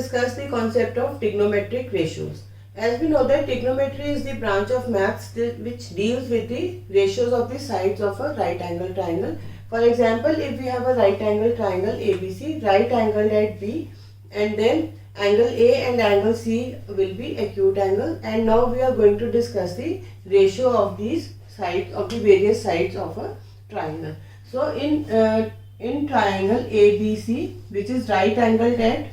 discuss the concept of trigonometric ratios. As we know that trigonometry is the branch of maths which deals with the ratios of the sides of a right angle triangle. For example, if we have a right angle triangle ABC, right angled at B, and then angle A and angle C will be acute angle, and now we are going to discuss the ratio of these sides of the various sides of a triangle. So in triangle ABC, which is right angled at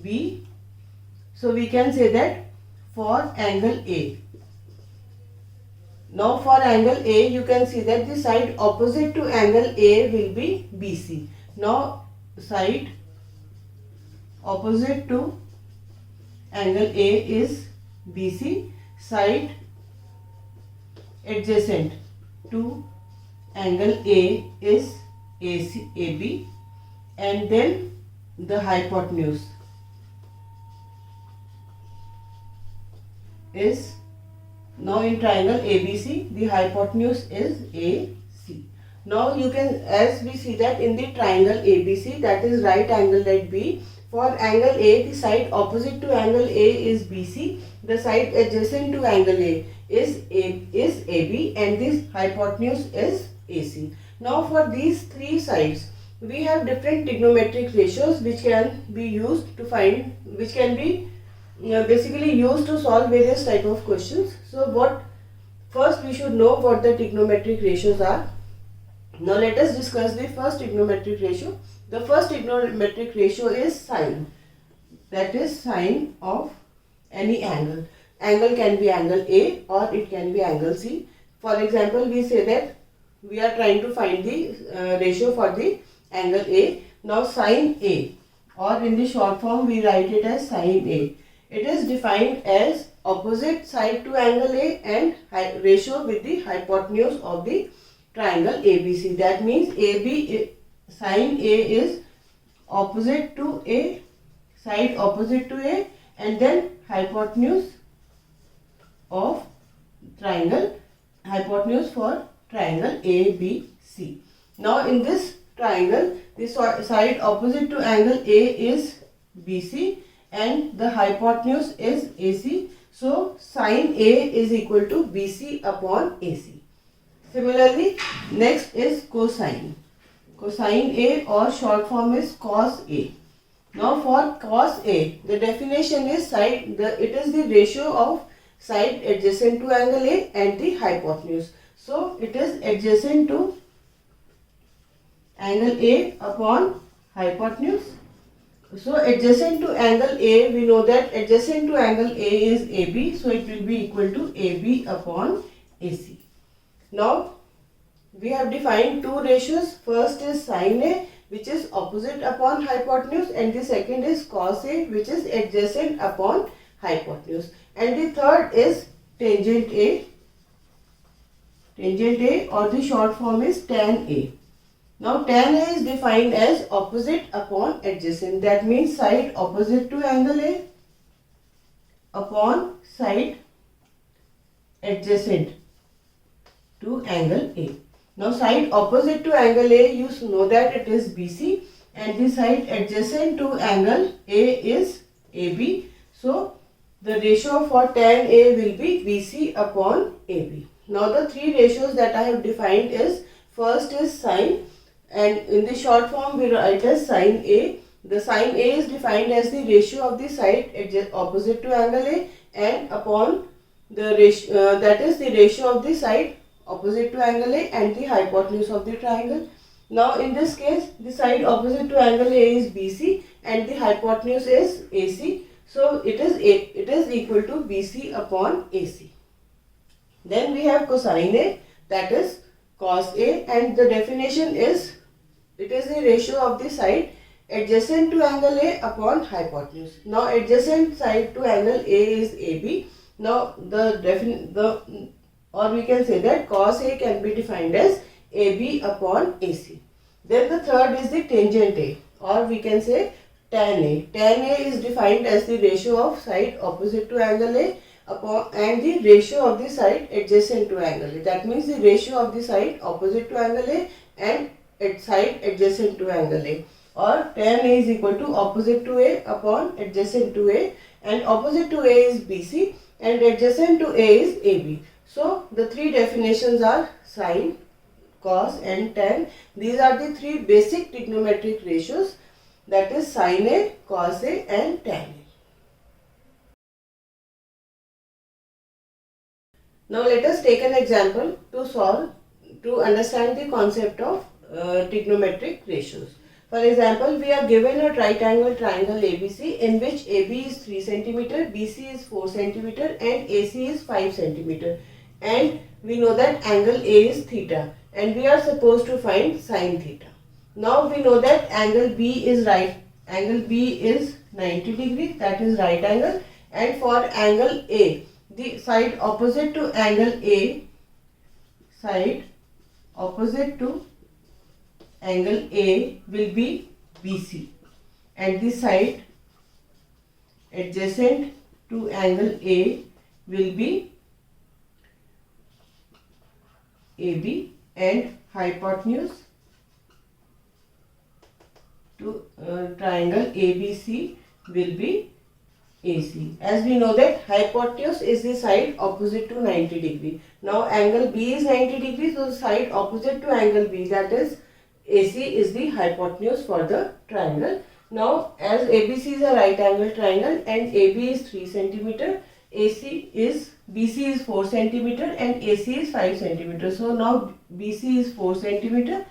B, so we can say that for angle A. Now for angle A, you can see that the side opposite to angle A will be BC. Now side opposite to angle A is BC, side adjacent to angle A is AB, and then the hypotenuse is, now in triangle ABC, the hypotenuse is AC. Now you can, as we see that in the triangle ABC, that is right angled at B, for angle A, the side opposite to angle A is BC, the side adjacent to angle A is AB, and this hypotenuse is AC. Now for these three sides, we have different trigonometric ratios which can be used to find, which can be basically used to solve various type of questions. So first we should know what the trigonometric ratios are. Now let us discuss the first trigonometric ratio. The first trigonometric ratio is sine. That is sine of any angle. Angle can be angle A or it can be angle C. For example, we say that we are trying to find the ratio for the angle A. Now sine A, or in the short form we write it as sine A. It is defined as opposite side to angle A and ratio with the hypotenuse of the triangle ABC. That means sine A is opposite to A, side opposite to A, and then hypotenuse of triangle, hypotenuse for triangle ABC. Now in this triangle, the side opposite to angle A is BC and the hypotenuse is AC. So sine A is equal to BC upon AC. Similarly, next is cosine. Cosine A, or short form is cos A. Now for cos A, the definition is it is the ratio of side adjacent to angle A and the hypotenuse. So it is adjacent to angle A upon hypotenuse. So adjacent to angle A, we know that adjacent to angle A is AB, so it will be equal to AB upon AC. Now we have defined two ratios. First is sine A, which is opposite upon hypotenuse, and the second is cos A, which is adjacent upon hypotenuse, and the third is tangent A, or the short form is tan A. Now tan A is defined as opposite upon adjacent. That means side opposite to angle A upon side adjacent to angle A. Now side opposite to angle A, you know that it is BC, and the side adjacent to angle A is AB. So the ratio for tan A will be BC upon AB. Now the three ratios that I have defined is, first is sine, and in the short form we write as sine A. The sine A is defined as the ratio of the side opposite to angle A and upon the ratio, that is the ratio of the side opposite to angle A and the hypotenuse of the triangle. Now in this case, the side opposite to angle A is BC and the hypotenuse is AC. So it is equal to BC upon AC. Then we have cosine A, that is cos A, and the definition is, it is the ratio of the side adjacent to angle A upon hypotenuse. Now adjacent side to angle A is AB. Now or we can say that cos A can be defined as AB upon AC. Then the third is the tangent A, or we can say tan A. Tan A is defined as the ratio of side opposite to angle A upon and the ratio of the side adjacent to angle A. That means the ratio of the side opposite to angle A and side adjacent to angle A. or tan A is equal to opposite to A upon adjacent to A, and opposite to A is BC and adjacent to A is AB. So the three definitions are sine, cos and tan. These are the three basic trigonometric ratios, that is sine A, cos A and tan A. Now let us take an example to understand the concept of trigonometric ratios. For example, we are given a right angle triangle ABC in which AB is 3 cm, BC is 4 cm and AC is 5 cm, and we know that angle A is theta and we are supposed to find sine theta. Now we know that angle B is 90 degree, that is right angle, and for angle A, the side opposite to angle A, will be BC, and the side adjacent to angle A will be AB, and hypotenuse to triangle ABC will be AC. As we know that hypotenuse is the side opposite to 90 degree. Now angle B is 90 degree, so the side opposite to angle B, that is AC, is the hypotenuse for the triangle. Now as ABC is a right angle triangle and AB is 3 cm, BC is 4 cm and AC is 5 cm. So now BC is 4 cm,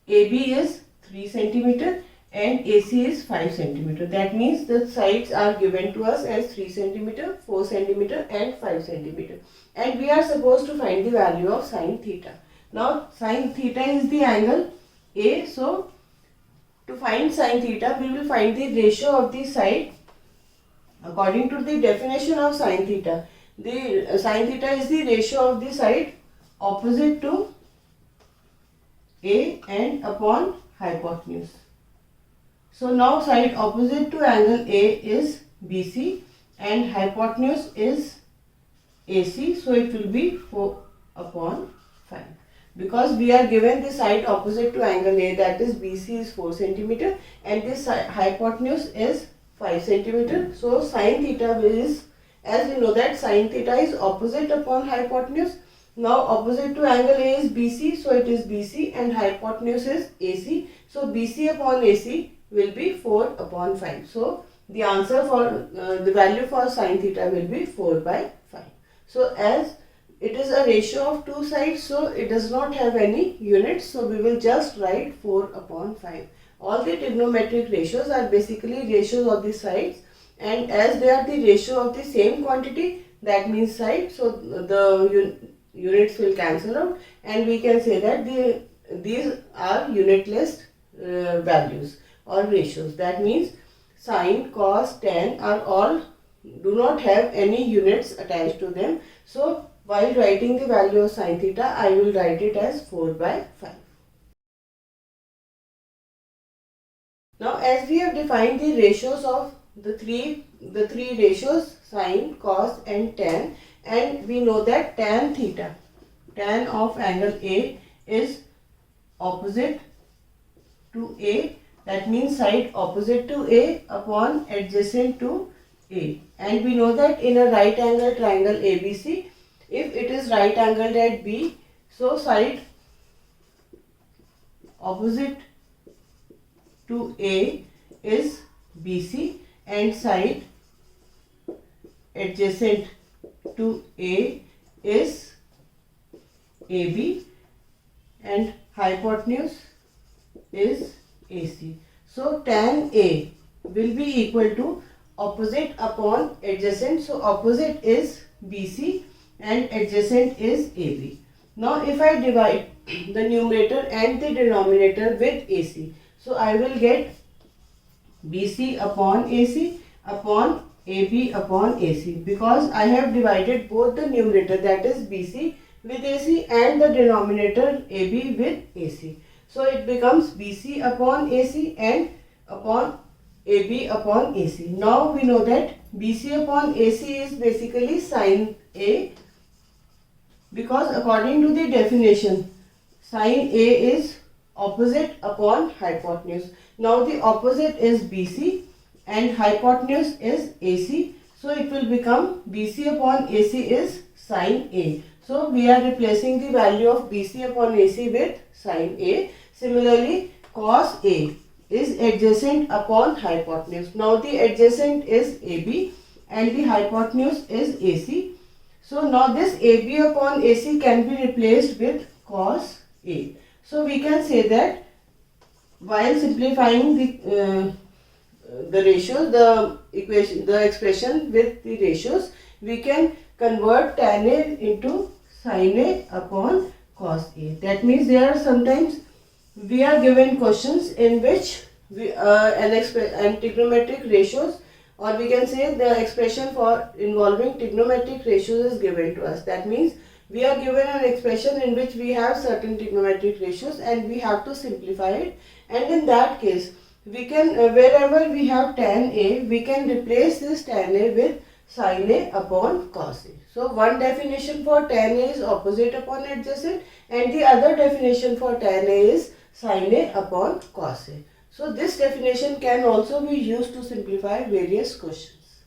AB is 3 cm and AC is 5 cm. That means the sides are given to us as 3 cm, 4 cm and 5 cm. And we are supposed to find the value of sine theta. Now sine theta is the angle A. So to find sine theta, we will find the ratio of the side according to the definition of sine theta. The sine theta is the ratio of the side opposite to A and upon hypotenuse. So now side opposite to angle A is BC and hypotenuse is AC, so it will be 4 upon 5. Because we are given the side opposite to angle A, that is BC is 4 cm and this hypotenuse is 5 cm. So sine theta is, as we know that sine theta is opposite upon hypotenuse. Now opposite to angle A is BC, so it is BC and hypotenuse is AC. So BC upon AC will be 4 upon 5. So the answer for the value for sine theta will be 4 by 5. So as it is a ratio of two sides, so it does not have any units, so we will just write 4 upon 5. All the trigonometric ratios are basically ratios of the sides, and as they are the ratio of the same quantity, that means side, so the units will cancel out and we can say that these are unitless values or ratios. That means sine, cos, tan are all do not have any units attached to them. So while writing the value of sine theta, I will write it as 4 by 5. Now as we have defined the ratios of the three ratios, sine, cos and tan, and we know that tan theta, tan of angle A is opposite to A, that means side opposite to A upon adjacent to A, and we know that in a right angle triangle ABC, if it is right angled at B, so side opposite to A is BC and side adjacent to A is AB and hypotenuse is AC. So tan A will be equal to opposite upon adjacent. So opposite is BC and adjacent is AB. Now if I divide the numerator and the denominator with AC, so I will get BC upon AC upon AB upon AC, because I have divided both the numerator, that is BC, with AC and the denominator AB with AC. So it becomes BC upon AC and upon AB upon AC. Now we know that BC upon AC is basically sine A, because according to the definition, sine A is opposite upon hypotenuse. Now the opposite is BC and hypotenuse is AC. So it will become BC upon AC is sine A. So we are replacing the value of BC upon AC with sine A. Similarly, cos A is adjacent upon hypotenuse. Now the adjacent is AB and the hypotenuse is AC. So now this AB upon AC can be replaced with cos A. So we can say that while simplifying the ratios, the equation, the expression with the ratios, we can convert tan A into sin A upon cos A. That means there are sometimes we are given questions in which and trigonometric ratios, or we can say the expression for involving trigonometric ratios is given to us. That means we are given an expression in which we have certain trigonometric ratios and we have to simplify it, and in that case we can wherever we have tan A, we can replace this tan A with sin A upon cos A. So one definition for tan A is opposite upon adjacent, and the other definition for tan A is sin A upon cos A. So this definition can also be used to simplify various questions.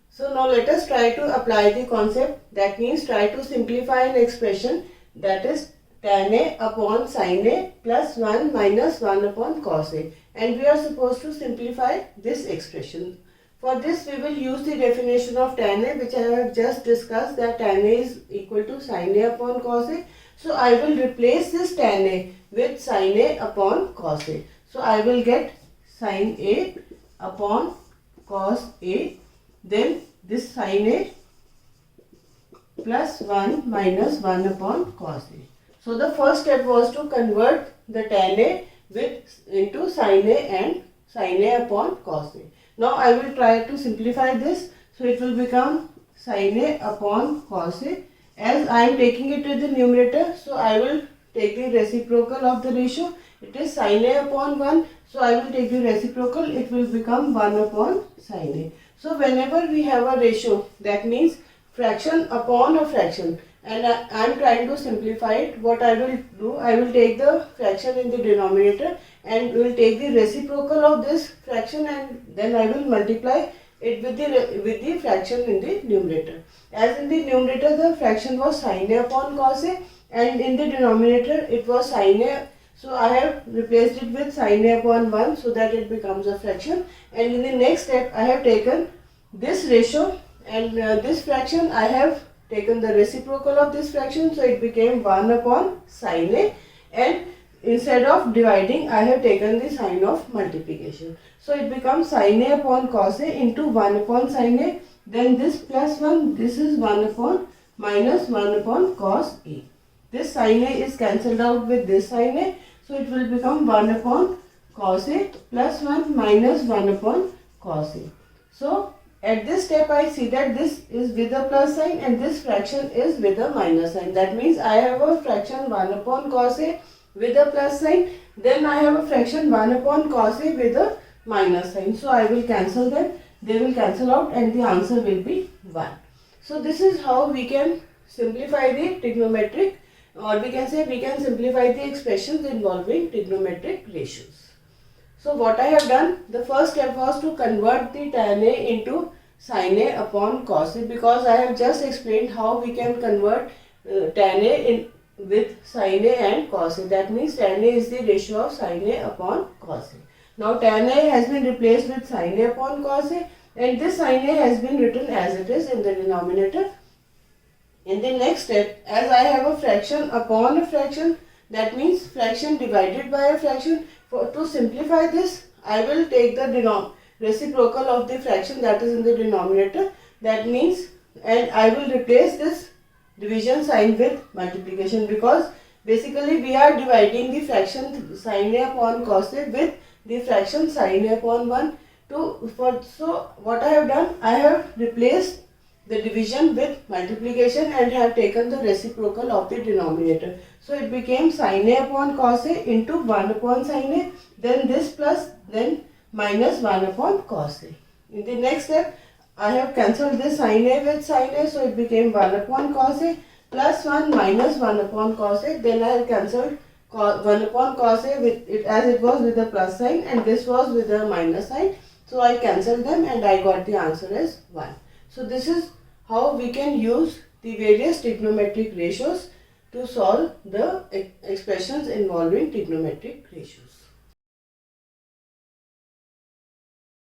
So now let us try to apply the concept. That means try to simplify an expression, that is tan A upon sin A plus 1 minus 1 upon cos A, and we are supposed to simplify this expression. For this we will use the definition of tan A, which I have just discussed, that tan A is equal to sin A upon cos A. So I will replace this tan A with sin A upon cos A. So I will get sin A upon cos A, then this sin A plus 1 minus 1 upon cos A. So the first step was to convert the tan A into sin A and sin A upon cos A. Now I will try to simplify this. So it will become sin A upon cos A. As I am taking it to the numerator, so I will take the reciprocal of the ratio. It is sin A upon 1. So I will take the reciprocal. It will become 1 upon sin A. So whenever we have a ratio, that means fraction upon a fraction, and I am trying to simplify it, what I will do, I will take the fraction in the denominator and will take the reciprocal of this fraction, and then I will multiply it with the fraction in the numerator. As in the numerator the fraction was sin A upon cos A, and in the denominator it was sin A. So I have replaced it with sin A upon 1 so that it becomes a fraction, and in the next step I have taken this ratio and this fraction, I have taken the reciprocal of this fraction, so it became 1 upon sin A, and instead of dividing I have taken the sign of multiplication. So it becomes sin A upon cos A into 1 upon sin A, then this plus 1, this is 1 upon minus 1 upon cos A. This sin A is cancelled out with this sin A, so it will become 1 upon cos A plus 1 minus 1 upon cos A. So at this step I see that this is with a plus sign and this fraction is with a minus sign. That means I have a fraction 1 upon cos A with a plus sign, then I have a fraction 1 upon cos A with a minus sign. So I will cancel them, they will cancel out, and the answer will be 1. So this is how we can simplify the trigonometric, or we can say we can simplify the expressions involving trigonometric ratios. So what I have done, the first step was to convert the tan A into sin A upon cos A, because I have just explained how we can convert tan A with sin A and cos A. That means tan A is the ratio of sin A upon cos A. Now tan A has been replaced with sin A upon cos A, and this sin A has been written as it is in the denominator. In the next step, as I have a fraction upon a fraction, that means fraction divided by a fraction, to simplify this, I will take the reciprocal of the fraction that is in the denominator. That means, and I will replace this division sign with multiplication, because basically we are dividing the fraction sin A upon cos A with the fraction sin A upon 1. So what I have done, I have replaced the division with multiplication and have taken the reciprocal of the denominator. So it became sin A upon cos A into 1 upon sin A, then this plus, then minus 1 upon cos A. In the next step, I have cancelled this sin A with sin A, so it became 1 upon cos A. plus 1 minus 1 upon cos A. Then I have cancelled 1 upon cos A with it as it was with the plus sign, and this was with the minus sign. So I cancelled them and I got the answer as 1. So this is how we can use the various trigonometric ratios to solve the expressions involving trigonometric ratios.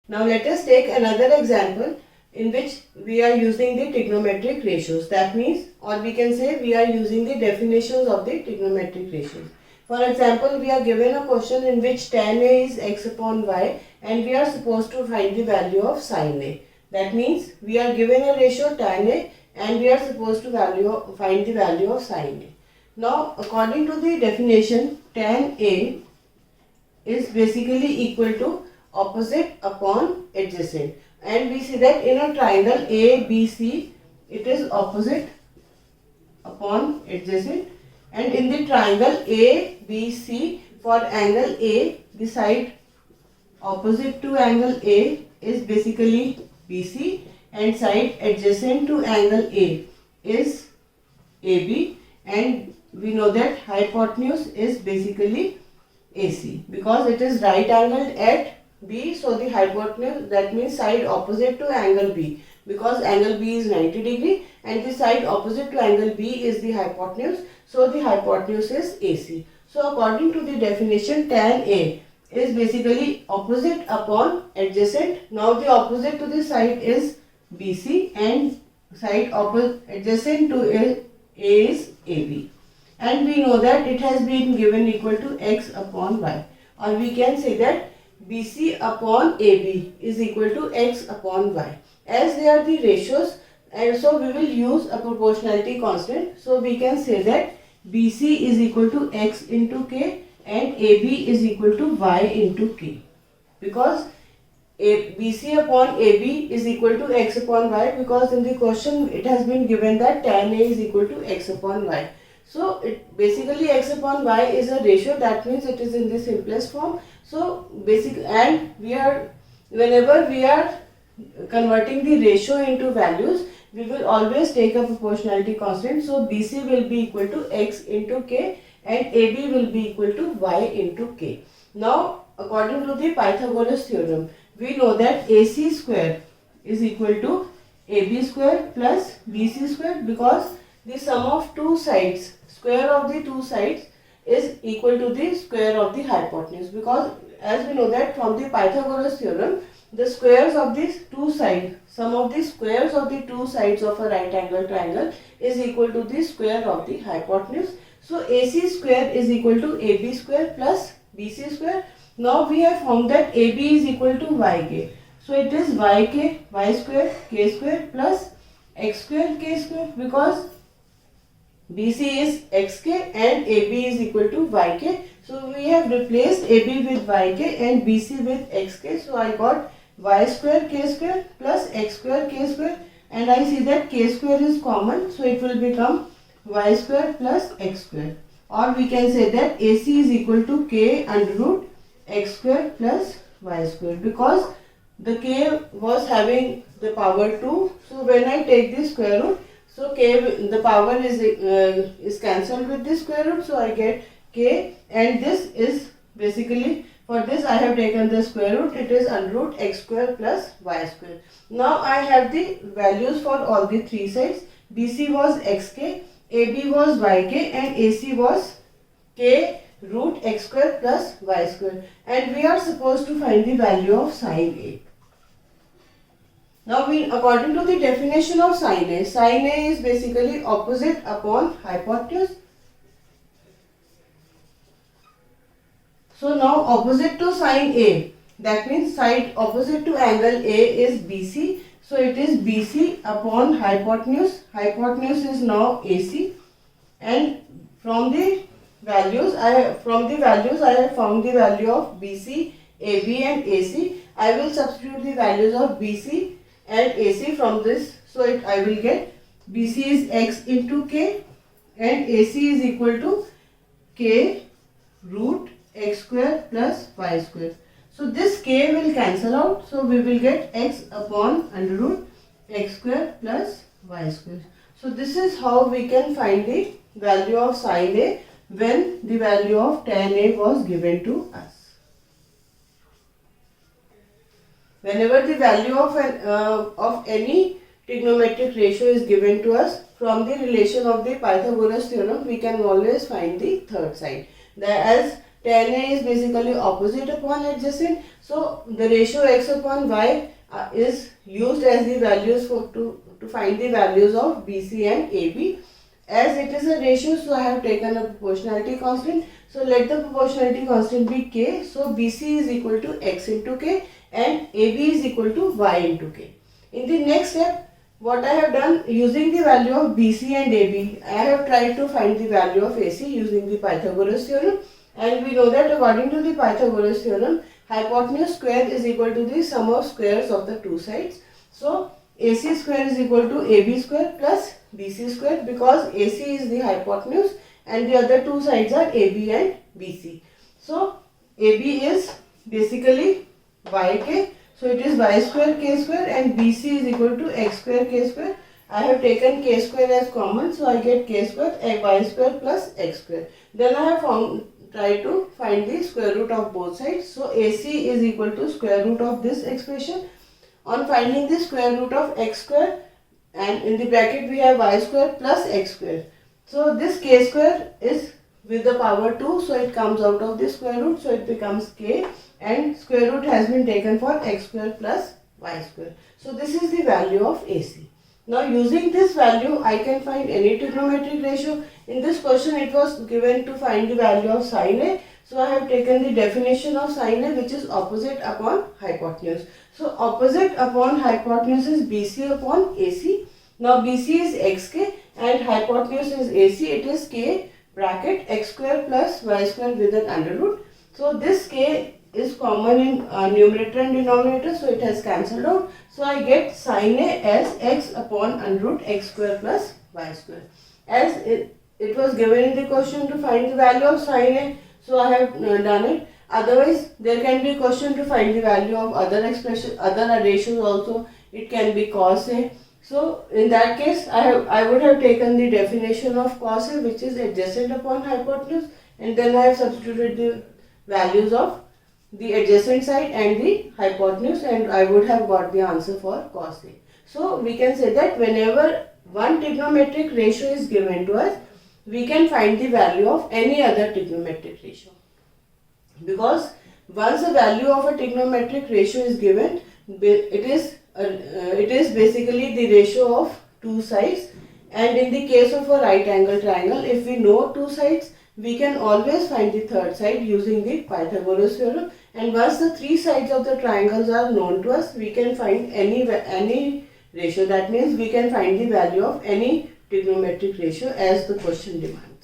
Now let us take another example in which we are using the trigonometric ratios. That means, or we can say we are using the definitions of the trigonometric ratios. For example, we are given a question in which tan A is x upon y and we are supposed to find the value of sin A. That means we are given a ratio tan A and we are supposed to find the value of sin A. Now, according to the definition, tan A is basically equal to opposite upon adjacent, and we see that in a triangle ABC it is opposite upon adjacent, and in the triangle ABC for angle A, the side opposite to angle A is basically BC and side adjacent to angle A is AB, and we know that hypotenuse is basically AC because it is right angled at B. So the hypotenuse, that means side opposite to angle B, because angle B is 90 degree and the side opposite to angle B is the hypotenuse. So the hypotenuse is AC. So according to the definition, tan A is basically opposite upon adjacent. Now the opposite to the side is BC and side opposite adjacent to A is AB. And we know that it has been given equal to x upon y, or we can say that BC upon AB is equal to x upon y. As they are the ratios, and so we will use a proportionality constant. So we can say that BC is equal to x into k and AB is equal to y into k, because BC upon AB is equal to x upon y, because in the question it has been given that tan A is equal to x upon y. So it basically x upon y is a ratio, that means it is in the simplest form. So and whenever we are converting the ratio into values, we will always take a proportionality constant. So BC will be equal to x into k and AB will be equal to y into k. Now according to the Pythagoras theorem, we know that AC square is equal to AB square plus BC square, because the sum of two sides, square of the two sides is equal to the square of the hypotenuse, because as we know that from the Pythagoras theorem, the squares of these two sides, sum of the squares of the two sides of a right angle triangle is equal to the square of the hypotenuse. So AC square is equal to AB square plus BC square. Now we have found that AB is equal to YK. So it is YK, Y square, K square plus X square, K square, because BC is xk and AB is equal to yk. So we have replaced AB with yk and BC with xk. So I got y square k square plus x square k square, and I see that k square is common, so it will become y square plus x square. Or we can say that AC is equal to k under root x square plus y square, because the k was having the power 2. So when I take the square root, so k, the power is cancelled with the square root, so I get k, and this is basically, for this I have taken the square root, it is under root x square plus y square. Now I have the values for all the three sides. BC was xk, AB was yk and AC was k root x square plus y square, and we are supposed to find the value of sin A. Now according to the definition of sin A is basically opposite upon hypotenuse. So now opposite to sin A, that means side opposite to angle A is BC. So it is BC upon hypotenuse. Hypotenuse is now AC, and from the values I have found the value of BC, AB and AC. I will substitute the values of BC and AC from this, so I will get BC is x into k and AC is equal to k root x square plus y square. So this k will cancel out, so we will get x upon under root x square plus y square. So this is how we can find the value of sin A when the value of tan A was given to us. Whenever the value of any trigonometric ratio is given to us, from the relation of the Pythagoras theorem, we can always find the third side. As tan A is basically opposite upon adjacent, so the ratio x upon y is used as the values to find the values of BC and AB. As it is a ratio, so I have taken a proportionality constant. So let the proportionality constant be k. So BC is equal to x into k and AB is equal to y into k. In the next step, what I have done, using the value of BC and AB, I have tried to find the value of AC using the Pythagoras theorem. And we know that according to the Pythagoras theorem, hypotenuse square is equal to the sum of squares of the two sides. So AC square is equal to AB square plus BC square, because AC is the hypotenuse and the other two sides are AB and BC. So AB is basically yk. So it is y square k square and BC is equal to x square k square. I have taken k square as common, so I get k square y square plus x square. Then I have try to find the square root of both sides. So AC is equal to square root of this expression. On finding the square root of x square, and in the bracket we have y square plus x square. So this k square is with the power 2, so it comes out of the square root, so it becomes k, and square root has been taken for x square plus y square. So this is the value of AC. Now using this value, I can find any trigonometric ratio. In this question it was given to find the value of sin A. So I have taken the definition of sin A, which is opposite upon hypotenuse. So opposite upon hypotenuse is BC upon AC. Now BC is xk and hypotenuse is AC. It is k bracket x square plus y square with an under root. So this k is common in numerator and denominator, so it has cancelled out. So I get sin A as x upon under root x square plus y square. As it was given in the question to find the value of sin A, so I have done it. Otherwise, there can be a question to find the value of other expression, other ratios also. It can be cos A. So in that case, I would have taken the definition of cos A, which is adjacent upon hypotenuse, and then I have substituted the values of the adjacent side and the hypotenuse, and I would have got the answer for cos A. So we can say that whenever one trigonometric ratio is given to us, we can find the value of any other trigonometric ratio. Because once the value of a trigonometric ratio is given, it is basically the ratio of two sides, and in the case of a right angle triangle, if we know two sides, we can always find the third side using the Pythagoras theorem. And once the three sides of the triangles are known to us, we can find any ratio. That means we can find the value of any trigonometric ratio as the question demands.